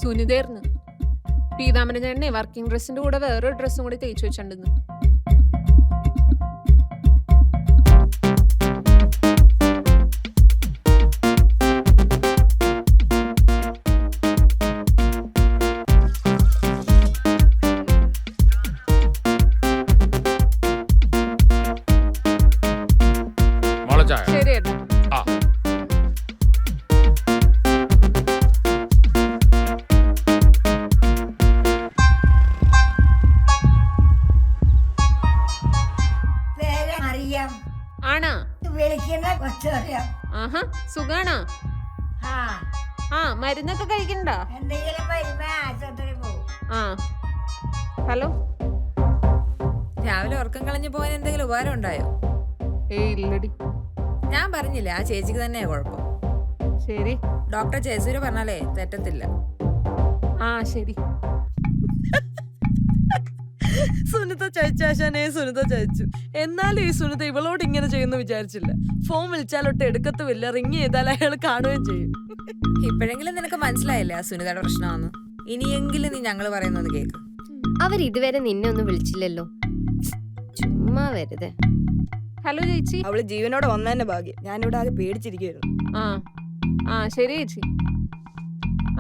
സുനിതയായിരുന്നു. പീതാമരൻ ചേട്ടനെ വർക്കിംഗ് ഡ്രസ്സിന്റെ കൂടെ വേറൊരു ഡ്രസ്സും കൂടി തേച്ചു വെച്ചിട്ടുണ്ടെന്ന്. ശരി ഏട്ടാ. ആണാ? ആഹാ, സുഖാണോ? ആ, മരുന്നൊക്കെ കഴിക്കണ്ടോ? ആ, ഹലോ. രാവിലെ ഉറക്കം കളഞ്ഞു പോകാൻ എന്തെങ്കിലും ഉപകാരം ഉണ്ടായോ? ഏയ് ഇല്ലടി. ഞാൻ പറഞ്ഞില്ലേ, ആ ചേച്ചിക്ക് തന്നെയാ കുഴപ്പം. ശരി, ഡോക്ടർ ജയസൂര്യ പറഞ്ഞാലേ തെറ്റത്തില്ല. ആ ശരി. സുനിത ചതിച്ചാശാനെ സുനിത ചതിച്ചു. എന്നാലും ഈ സുനിത ഇവളോട് ഇങ്ങനെ ചെയ്യുന്നു വിചാരിച്ചില്ല. ഫോൺ വിളിച്ചാലൊട്ട് എടുക്കത്തുമില്ല, റിങ് ചെയ്താൽ അയാൾ കാണുകയും ചെയ്യും. ഇപ്പോഴെങ്കിലും നിനക്ക് മനസ്സിലായില്ലേ ആ സുനിതയുടെ പ്രശ്നമാണെന്ന്? ഇനിയെങ്കിലും നീ ഞങ്ങൾ പറയുന്നത് കേക്ക്. അവരിതുവരെ നിന്നെ ഒന്നും വിളിച്ചില്ലല്ലോ, ചുമ്മാ വെറുതെ. ഹലോ ചേച്ചി. അവള് ജീവനോടെ വന്നതന്നെ ഭാഗ്യം. ഞാനിവിടെ ആകെ പേടിച്ചിരിക്കുന്നു. ആ ശരി ചേച്ചി.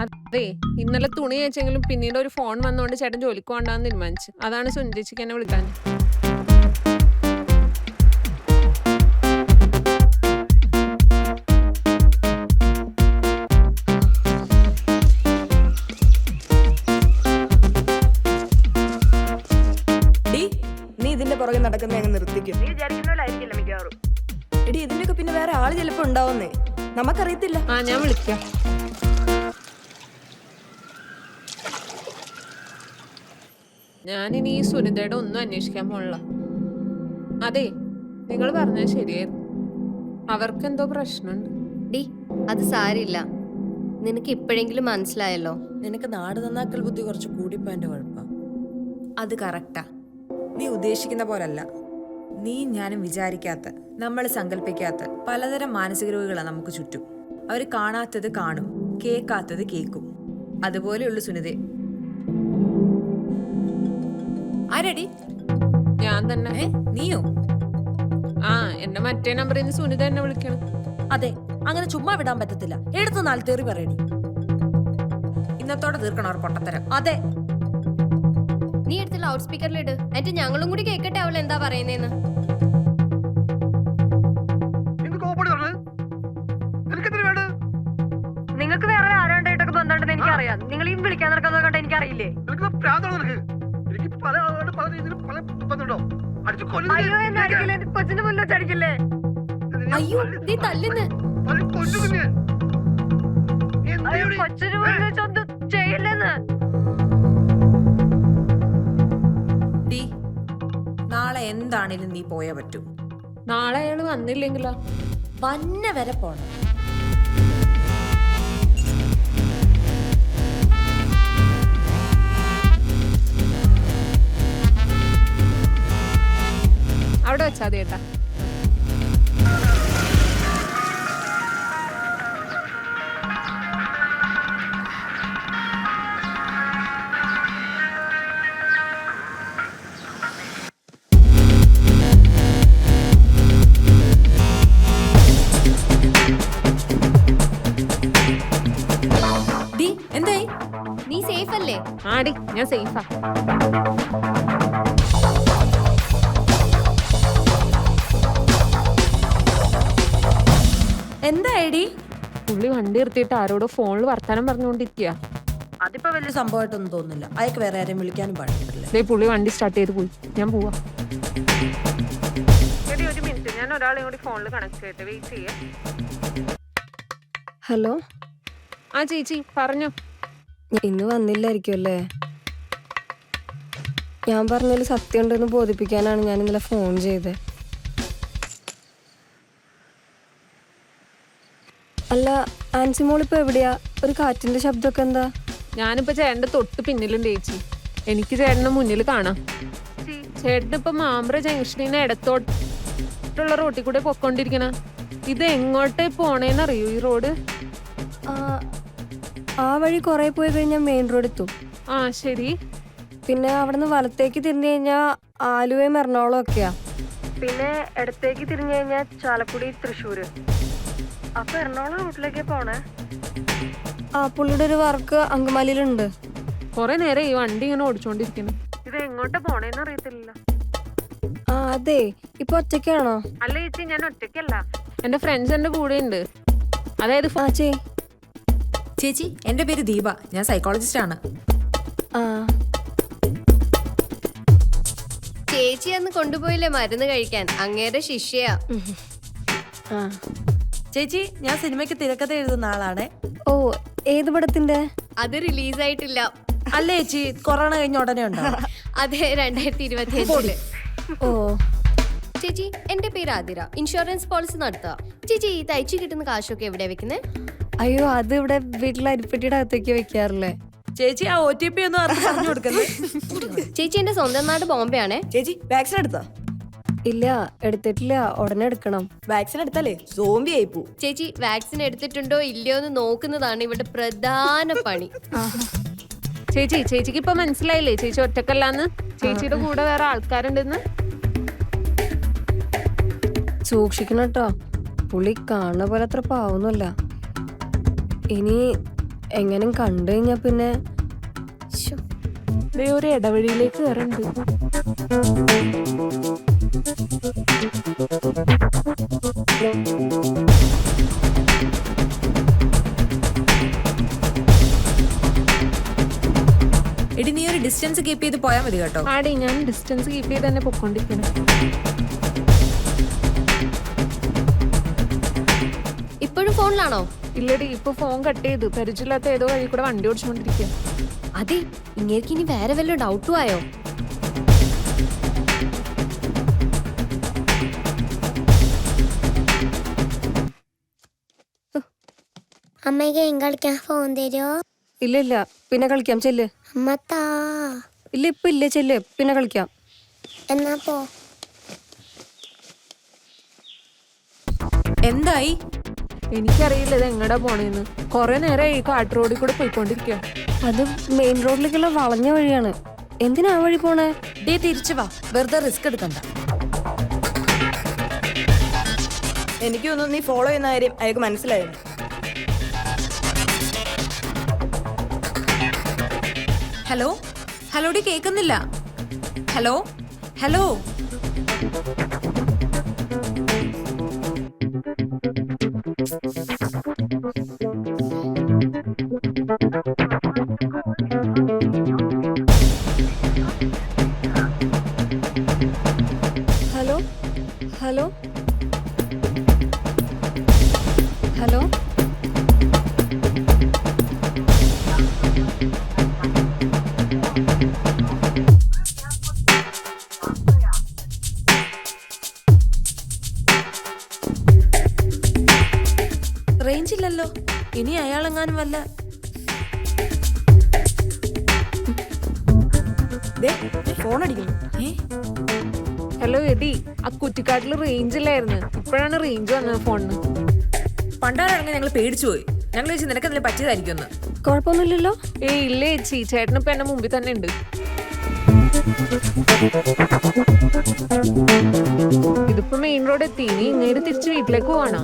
അതെ, ഇന്നലെ തുണി വെച്ചെങ്കിലും പിന്നീട് ഒരു ഫോൺ വന്നുകൊണ്ട് ചേട്ടൻ ജോലിക്ക് പോകണ്ടെന്ന് തീരുമാനിച്ചു. അതാണ് സുനിത ചേച്ചിക്ക് എന്നെ വിളിക്കാൻ. നീ ഇതിന്റെ പുറകെ നടക്കുന്ന അങ്ങ് നിർത്തിക്കും. നീ വിചാരിക്കുന്നതിലായിരിക്കില്ല മിക്കവാറും. എടി, ഇതിന്റെയൊക്കെ പിന്നെ വേറെ ആള് ചിലപ്പോ ഉണ്ടാവുന്നേ, നമുക്കറിയത്തില്ല. ഞാൻ വിളിക്കാം. ഞാനിനി ഈ സുനിതയുടെ ഒന്നും അന്വേഷിക്കാൻ പോണില്ല. അതെ, നിങ്ങൾ പറഞ്ഞത് ശരിയായിരുന്നു. അവർക്കെന്തോ പ്രശ്നമുണ്ട്. ഡി, അത് സാരില്ല. നിനക്ക് ഇപ്പോഴെങ്കിലും മനസ്സിലായല്ലോ. നിനക്ക് നാട് നന്നാക്കൽ ബുദ്ധി കുറച്ച് കൂടിപ്പോയതിന്റെ കുഴപ്പം. അത് കറക്റ്റാ. നീ ഉദ്ദേശിക്കുന്ന പോലല്ല. നീ ഞാനും വിചാരിക്കാത്ത, നമ്മൾ സങ്കല്പിക്കാത്ത പലതരം മാനസിക രോഗികളാണ് നമുക്ക് ചുറ്റും. അവർ കാണാത്തത് കാണും, കേൾക്കാത്തത് കേൾക്കും. അതുപോലെയുള്ളു സുനിതേ. ആരടി? ഞാൻ തന്നെ. നീയോ? എന്റെ മറ്റേ നമ്പറിൽ നിന്ന് സുനിത എന്നെ വിളിക്കണം. അതെ, അങ്ങനെ ചുമ്മാ വിടാൻ പറ്റത്തില്ല. എടുത്ത് നാല് തേറി പറയടി. ഇന്നത്തോടെ തീർക്കണം അവർ പൊട്ടത്തരം. അതെ, നീ എടുത്ത് ലൗഡ് സ്പീക്കറിലിട്, എന്നിട്ട് ഞങ്ങളും കൂടി കേൾക്കട്ടെ അവൾ എന്താ പറയുന്നേന്ന്. നിങ്ങൾക്ക് വേറെ ആരാണ്ടായിട്ടൊക്കെ ബന്ധമുണ്ടെന്ന് എനിക്കറിയാം. നിങ്ങൾ ഈ വിളിക്കാൻ നടക്കുന്നത് കണ്ട് എനിക്കറിയില്ലേ. അയ്യോ, എന്നെ അടിക്കില്ലേ, കൊച്ചിന്റെ മുന്നിൽ വെച്ചടിക്കില്ലേ. അയ്യോ, നീ തല്ലുന്ന്. കൊച്ചിന് മുന്നിൽ വെച്ചൊന്നും ചെയ്യില്ലെന്ന്. ഡി, നാളെ എന്താണേലും നീ പോയാ പറ്റൂ. നാളെ അയാൾ വന്നില്ലെങ്കിലോ? വന്ന വരെ പോണം. അവിടെ വെച്ചാ മതി ഏട്ടാ. ഡി, എന്തായി? നീ സേഫ് അല്ലേ? ആടി, ഞാൻ സേഫാ. എന്താ ഐഡി? പുള്ളി വണ്ടി നിർത്തിയിട്ട് ആരോടോ ഫോണിൽ വർത്താനം പറഞ്ഞുകൊണ്ടിരിക്കുക. അതിപ്പോ വലിയ സംഭവമായിട്ടൊന്നും തോന്നുന്നില്ല. അയക്ക് വേറെ ആരെയും വിളിക്കാനും പാടില്ല. പുള്ളി വണ്ടി സ്റ്റാർട്ട് ചെയ്ത് പോയി. ഞാൻ പോവാ. ഒരു മിനിറ്റ്, ഞാൻ ഒരാളെ കൂടി ഫോണിൽ കണക്ട് ചെയ്തിട്ട് വെയിറ്റ് ചെയ്യാം. ഹലോ. ചേച്ചി പറഞ്ഞോ. ഇന്ന് വന്നില്ലായിരിക്കും അല്ലേ? ഞാൻ പറഞ്ഞതിൽ സത്യം ഉണ്ടെന്ന് ബോധിപ്പിക്കാനാണ് ഞാൻ ഇന്നലെ ഫോൺ ചെയ്തത്. അല്ല, ആൻസിമോളിപ്പോ എവിടെയാ? ഒരു കാറ്റിന്റെ ശബ്ദമൊക്കെ എന്താ? ഞാനിപ്പോ ചേട്ടന്റെ തൊട്ട് പിന്നിലുണ്ട് ചേച്ചി. എനിക്ക് ചേട്ടന് മുന്നിൽ കാണാം. ചേട്ടനിപ്പോ മാമ്പ്ര ജംഗ്ഷനിൽ നിന്ന് ഇടത്തോട്ടുള്ള റോട്ടിൽ കൂടെ പൊക്കോണ്ടിരിക്കണ. ഇത് എങ്ങോട്ടേ പോണേന്നറിയോ ഈ റോഡ്? ആ വഴി കുറെ പോയി കഴിഞ്ഞാൽ മെയിൻ റോഡ് എത്തും. ആ ശരി. പിന്നെ അവിടുന്ന് വലത്തേക്ക് തിരിഞ്ഞു കഴിഞ്ഞാൽ ആലുവയും എറണാകുളം ഒക്കെയാ. പിന്നെ ഇടത്തേക്ക് തിരിഞ്ഞു കഴിഞ്ഞാൽ ചാലക്കുടി, തൃശ്ശൂര്. അപ്പൊ എറണാകുളം റൂട്ടിലേക്ക് പോണേ. ആ പുള്ളിയുടെ ഒരു വർക്ക് അങ്കമാലിയിലുണ്ട്. കൊറേ നേരം ഈ വണ്ടി ഇങ്ങനെ ഓടിച്ചോണ്ടിരിക്കുന്നു. ഇത് എങ്ങോട്ടാ പോണേന്ന് അറിയത്തില്ല. ആ അതെ, ഇപ്പൊ ഒറ്റയ്ക്കാണോ? അല്ല ചേച്ചി, ഞാൻ ഒറ്റയ്ക്കല്ല, എന്റെ ഫ്രണ്ട്സ് എന്റെ കൂടെ ഉണ്ട്. അതായത് ആ ചേച്ചി, എന്റെ പേര് ദീപ, ഞാൻ സൈക്കോളജിസ്റ്റ് ആണ്. ആ ചേച്ചി അന്ന് കൊണ്ടുപോയില്ലേ മരുന്ന് കഴിക്കാൻ, അങ്ങേരെ ശിഷ്യയാ. ആ ചേച്ചി, ഞാൻ സിനിമയ്ക്ക് തിരക്കഥ എഴുതുന്ന ആളാണേ. ഓ, ഏത് പടത്തിന്റെ? അത് റിലീസായിട്ടില്ല. അല്ല ചേച്ചി, കൊറോണ കഴിഞ്ഞ ഉടനെ ഉണ്ടോ? അതെ, 2025. ഓ ചേച്ചി, എന്റെ പേര് ആതിര, ഇൻഷുറൻസ് പോളിസി നടത്തുക. ചേച്ചി, ഈ തയ്ച്ചു കിട്ടുന്ന കാശൊക്കെ എവിടെയാ വെക്കുന്നേ? അയ്യോ, അത് ഇവിടെ വീട്ടിലെ അരിപ്പെട്ടിയുടെ അകത്തേക്ക് വെക്കാറില്ലേ. ചേച്ചി, ആ OTP ഒന്നും ആർക്കും പറഞ്ഞു കൊടുക്കുന്നത്. ചേച്ചി, എന്റെ സ്വന്തം നാട് ബോംബെ ആണേ. ചേച്ചി, വാക്സിൻ എടുത്തോ? ഇല്ല, എടുത്തിട്ടില്ല, ഉടനെ എടുക്കണം. വാക്സിൻ എടുത്താലേ സോംബി ആയി പോവും. ചേച്ചി, വാക്സിൻ എടുത്തിട്ടുണ്ടോ ഇല്ലയോ എന്ന് നോക്കുന്നതാണ് ഇവിടെ പ്രധാന പണി. ചേച്ചിക്ക് ഇപ്പൊ മനസ്സിലായില്ലേ ചേച്ചി ഒറ്റക്കല്ലാന്ന്? ചേച്ചിയുടെ കൂടെ വേറെ ആൾക്കാരുണ്ടെന്ന്. സൂക്ഷിക്കണം കേട്ടോ, പുള്ളി കാണുന്ന പോലെ അത്ര പാവൊന്നുമല്ല. ഇനി എങ്ങനെ കണ്ടു കഴിഞ്ഞാ പിന്നെ ഒരു ഇടവഴിയിലേക്ക് കയറുന്നുണ്ട്. എടി, നീ ഒരു ഡിസ്റ്റൻസ് കീപ്പ് ചെയ്ത് പോയാൽ മതി കേട്ടോ. ആടി, ഞാൻ ഡിസ്റ്റൻസ് കീപ്പ് ചെയ്ത് തന്നെ പൊക്കോണ്ടിരിക്കണം. ഇപ്പോഴും ഫോണിലാണോ? ഇല്ലടി, ഇപ്പൊ ഫോൺ കട്ട് ചെയ്തു. പരിചയമില്ലാത്ത ഏതോ വഴി കൂടെ വണ്ടി ഓടിച്ചോണ്ടിരിക്കുക. അതെ, ഇങ്ങേർക്ക് ഇനി വേറെ വല്ല ഡൗട്ടും ആയോ? അമ്മ ഗെയിം കളിക്കാൻ ഫോൺ തരുമോ? ഇല്ല, പിന്നെ കളിക്കാം, ചെല്ല്. അമ്മ താ. ഇല്ല, ഇപ്പൊ ഇല്ല, ചെല്ല്, പിന്നെ കളിക്കാം. എന്നാ പോ. എന്തായി? എനിക്കറിയില്ല ഇത് എങ്ങടാ പോണേന്ന്. കൊറേ നേരം ഈ കാട്ട് റോഡിൽ കൂടെ പോയിക്കൊണ്ടിരിക്കുക. അത് മെയിൻ റോഡിലേക്കുള്ള വളഞ്ഞ വഴിയാണ്. എന്തിനാ ആ വഴി പോണേ? തിരിച്ചു വാ, വെറുതെ റിസ്ക് എടുക്കണ്ട. എനിക്ക് തോന്നുന്നു നീ ഫോളോ ചെയ്യുന്ന കാര്യം അയാൾക്ക് മനസ്സിലായിരുന്നു. ഹലോ ഹലോടി, കേൾക്കുന്നില്ല. Hello hello hello hello hello range ഇല്ലല്ലോ. ഇനി അയാളെങ്ങാനും വല്ല ഫോൺ അടിക്കുന്നു. ഹലോ എടി, ആ കുറ്റിക്കാട്ടിൽ റേഞ്ച് ഇല്ലായിരുന്നു. ഇപ്പോഴാണ് റേഞ്ച് വന്നത് ഫോണിന്. പണ്ടാണെങ്കിൽ ഞങ്ങൾ പേടിച്ചു പോയി. ഞങ്ങൾ ചോദിച്ചു നിനക്ക് അതിൽ പറ്റിയതായിരിക്കും. കുഴപ്പമൊന്നുമില്ലല്ലോ. ഇല്ല ചേച്ചി, ചേട്ടൻ ഇപ്പൊ എന്റെ മുമ്പിൽ തന്നെ ഉണ്ട്. ഇതിപ്പോ മെയിൻ റോഡ് എത്തി. ഇനി ഇങ്ങേര് തിരിച്ച് വീട്ടിലേക്ക് പോവാണോ?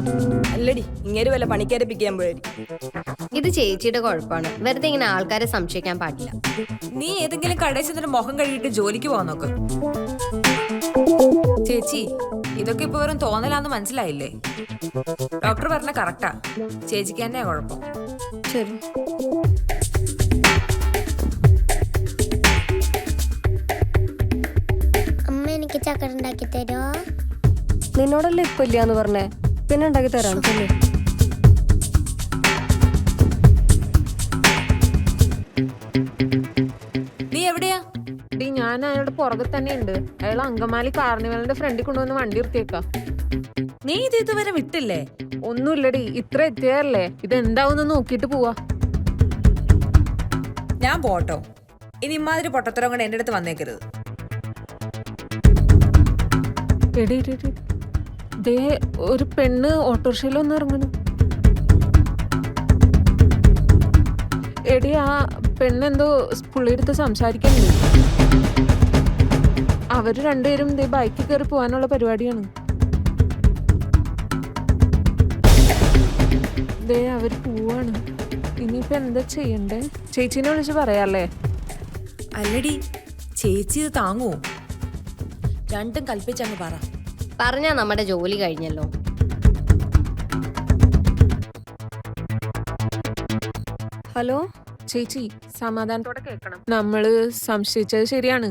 അല്ലടി, ഇങ്ങനെ വല്ല പണിക്കാരെ പിക്കാൻ പോയായിരിക്കും. ഇത് ചേച്ചിയുടെ കുഴപ്പമാണ്. വെറുതെ ഇങ്ങനെ ആൾക്കാരെ സംശയിക്കാൻ പാടില്ല. നീ ഏതെങ്കിലും കടയിൽ ചെന്നിട്ട് മുഖം കഴുകിയിട്ട് ജോലിക്ക് പോവാൻ നോക്ക്. ചേച്ചി, ഇതൊക്കെ ഇപ്പൊ വെറും തോന്നലാന്ന് മനസ്സിലായില്ലേ? ഡോക്ടർ പറഞ്ഞ കറക്റ്റാ. ചേച്ചിക്ക് തന്നെയാ കുഴപ്പം. ശരി. അമ്മ എനിക്ക് ചക്കര ഉണ്ടാക്കി തരുമോ? നിന്നോടല്ലേ ഇപ്പൊ ഇല്ലാന്ന് പറഞ്ഞേ, പിന്നെ ഉണ്ടാക്കി തരാണ്. ചെല്ല്. നീ എവിടെയാ? ഡി, ഞാൻ അയാളുടെ പുറകെ തന്നെ ഉണ്ട്. അയാൾ അങ്കമാലി കാർണിവലിന്റെ ഫ്രണ്ടിൽ കൊണ്ടുവന്ന് വണ്ടി നിർത്തിയേക്കാ. നീ ഇത് ഇതുവരെ വിട്ടില്ലേ? ഒന്നുമില്ലടി, ഇത്ര എത്തിയതല്ലേ. ഇതെന്താവുന്ന നോക്കിട്ട് പോവാ. ഞാൻ പോട്ടോ. ഇനി ഇമാതിരി പൊട്ടത്തരം കൊണ്ട് എന്റെ അടുത്ത് വന്നേക്കരുത്. എടി, ദേ ഒരു പെണ്ണ് ഓട്ടോറിക്ഷയിൽ ഒന്ന് ഇറങ്ങണം. എടി ആ പെണ്ണെന്തോ പുള്ളിയെടുത്ത് സംസാരിക്കുന്നുണ്ട്. അവര് രണ്ടുപേരും ദേ ബൈക്കിൽ കയറി പോകാനുള്ള പരിപാടിയാണ്. ദേ അവര് പോവാണ്. ഇനിയിപ്പോ എന്താ ചെയ്യണ്ടേ? ചേച്ചീനെ വിളിച്ച് പറയാല്ലേ? അല്ലടി ചേച്ചി ഇത് താങ്ങുവോ? രണ്ടും കൽപ്പിച്ചങ്ങ് പറ. പറഞ്ഞാ നമ്മുടെ ജോലി കഴിഞ്ഞല്ലോ. ഹലോ ചേച്ചി സമാധാനത്തോടെ കേൾക്കണം. നമ്മള് സംശയിച്ചത് ശരിയാണ്.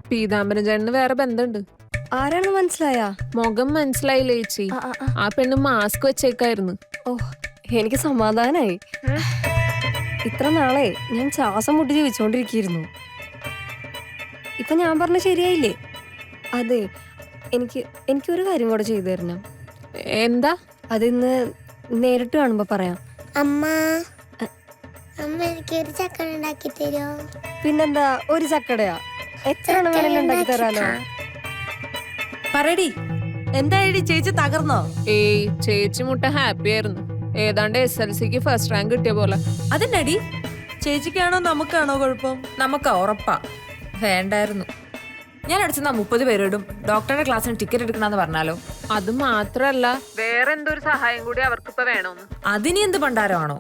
പീതാംബരൻ ചേട്ടന് വേറെ ബന്ധമുണ്ട്. ആരാണെന്ന് മനസ്സിലായാ? മുഖം മനസ്സിലായില്ലേ ചേച്ചി? ആ പെണ്ണ് മാസ്ക് വെച്ചേക്കായിരുന്നു. ഓ എനിക്ക് സമാധാനായി. ഇത്ര നാളെ ഞാൻ ശ്വാസം മുട്ടി ജീവിച്ചോണ്ടിരിക്കുന്നു. ഇപ്പൊ ഞാൻ പറഞ്ഞ ശരിയായില്ലേ? അതെ, എനിക്കൊരു കാര്യം കൂടെ ചെയ്തു തരണം. എന്താ? അതിന്ന് നേരിട്ട് കാണുമ്പോ പറയാം. അമ്മ അമ്മ എനിക്ക് ഒരു ചക്കര ഉണ്ടാക്കി തരുമോ? പിന്നെന്താ, ഒരു ചക്കടയാ? എത്ര എണ്ണം വേണേലും ഉണ്ടാക്കി തരാലോ. പറയടി. എന്തായി ചേച്ചി തകർന്നോ? ഏയ് ചേച്ചി മുട്ട ഹാപ്പി ആയിരുന്നു. ഏതാണ്ട് SLCക്ക് ഫസ്റ്റ് റാങ്ക് കിട്ടിയ പോലെ. അതെന്നടി? ചേച്ചിക്കാണോ നമുക്കാണോ കുഴപ്പം? നമുക്കാ ഉറപ്പാ. വേണ്ടായിരുന്നു. ഞാൻ അടുത്തുന്ന 30 പേരോടും ഡോക്ടറുടെ ക്ലാസ്സിന് ടിക്കറ്റ് എടുക്കണമെന്ന് പറഞ്ഞാലോ? അത് മാത്രല്ല വേറെ എന്തോ ഒരു സഹായം കൂടി അവർക്കിപ്പോ വേണമെന്ന്. അതിനി എന്ത് പണ്ടാരമാണോ?